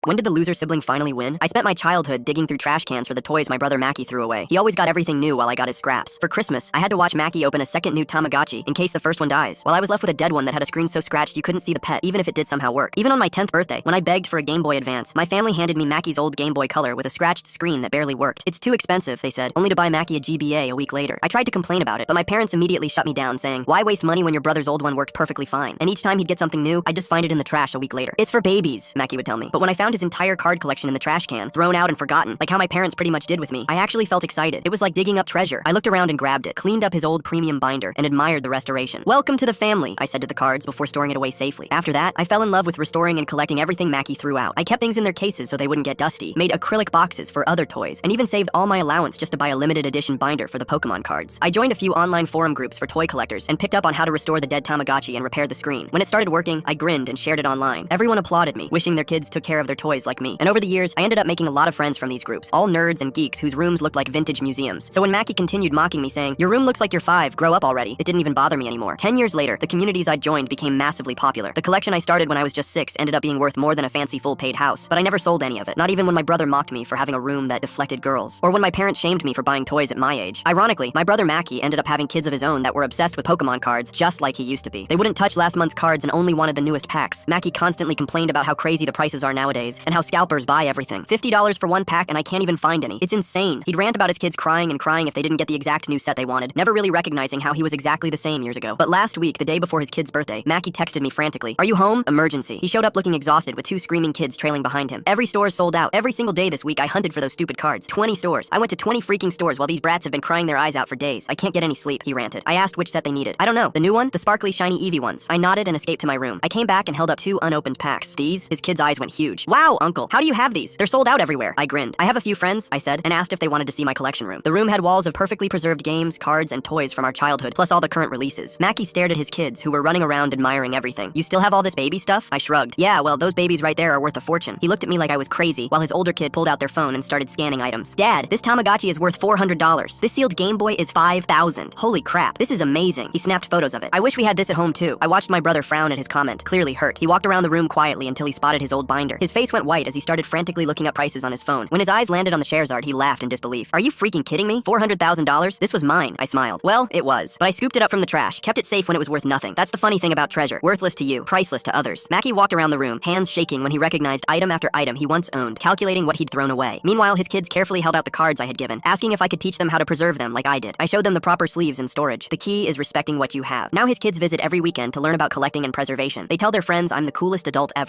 When did the loser sibling finally win? I spent my childhood digging through trash cans for the toys my brother Mackie threw away. He always got everything new while I got his scraps. For Christmas, I had to watch Mackie open a second new Tamagotchi in case the first one dies, while I was left with a dead one that had a screen so scratched you couldn't see the pet, even if it did somehow work. Even on my 10th birthday, when I begged for a Game Boy Advance, my family handed me Mackie's old Game Boy Color with a scratched screen that barely worked. It's too expensive, they said, only to buy Mackie a GBA a week later. I tried to complain about it, but my parents immediately shut me down, saying, why waste money when your brother's old one worked perfectly fine? And each time he'd get something new, I'd just find it in the trash a week later. It's for babies, Mackie would tell me. But when I found his entire card collection in the trash can, thrown out and forgotten, like how my parents pretty much did with me, I actually felt excited. It was like digging up treasure. I looked around and grabbed it, cleaned up his old premium binder, and admired the restoration. Welcome to the family, I said to the cards before storing it away safely. After that, I fell in love with restoring and collecting everything Mackie threw out. I kept things in their cases so they wouldn't get dusty, made acrylic boxes for other toys, and even saved all my allowance just to buy a limited edition binder for the Pokemon cards. I joined a few online forum groups for toy collectors and picked up on how to restore the dead Tamagotchi and repair the screen. When it started working, I grinned and shared it online. Everyone applauded me, wishing their kids took care of their toys like me. And over the years, I ended up making a lot of friends from these groups, all nerds and geeks whose rooms looked like vintage museums. So when Mackie continued mocking me saying, your room looks like you're 5, grow up already, it didn't even bother me anymore. 10 years later, the communities I joined became massively popular. The collection I started when I was just 6 ended up being worth more than a fancy full-paid house, but I never sold any of it, not even when my brother mocked me for having a room that deflected girls, or when my parents shamed me for buying toys at my age. Ironically, my brother Mackie ended up having kids of his own that were obsessed with Pokemon cards just like he used to be. They wouldn't touch last month's cards and only wanted the newest packs. Mackie constantly complained about how crazy the prices are nowadays, and how scalpers buy everything. $50 for one pack and I can't even find any. It's insane. He'd rant about his kids crying and crying if they didn't get the exact new set they wanted, never really recognizing how he was exactly the same years ago. But last week, the day before his kid's birthday, Mackie texted me frantically, are you home? Emergency. He showed up looking exhausted with 2 screaming kids trailing behind him. Every store is sold out. Every single day this week I hunted for those stupid cards. 20 stores. I went to 20 freaking stores while these brats have been crying their eyes out for days. I can't get any sleep, he ranted. I asked which set they needed. I don't know. The new one? The sparkly shiny Eevee ones. I nodded and escaped to my room. I came back and held up 2 unopened packs. These? His kid's eyes went huge. Wow, uncle, how do you have these? They're sold out everywhere. I grinned. I have a few friends, I said, and asked if they wanted to see my collection room. The room had walls of perfectly preserved games, cards, and toys from our childhood, plus all the current releases. Mackie stared at his kids, who were running around admiring everything. You still have all this baby stuff? I shrugged. Yeah, well, those babies right there are worth a fortune. He looked at me like I was crazy, while his older kid pulled out their phone and started scanning items. Dad, this Tamagotchi is worth $400. This sealed Game Boy is $5,000. Holy crap, this is amazing. He snapped photos of it. I wish we had this at home too. I watched my brother frown at his comment, clearly hurt. He walked around the room quietly until he spotted his old binder. His face went white as he started frantically looking up prices on his phone. When his eyes landed on the Charizard, he laughed in disbelief. Are you freaking kidding me? $400,000? This was mine, I smiled. Well, it was, but I scooped it up from the trash, kept it safe when it was worth nothing. That's the funny thing about treasure. Worthless to you, priceless to others. Mackie walked around the room, hands shaking when he recognized item after item he once owned, calculating what he'd thrown away. Meanwhile, his kids carefully held out the cards I had given, asking if I could teach them how to preserve them like I did. I showed them the proper sleeves and storage. The key is respecting what you have. Now his kids visit every weekend to learn about collecting and preservation. They tell their friends I'm the coolest adult ever.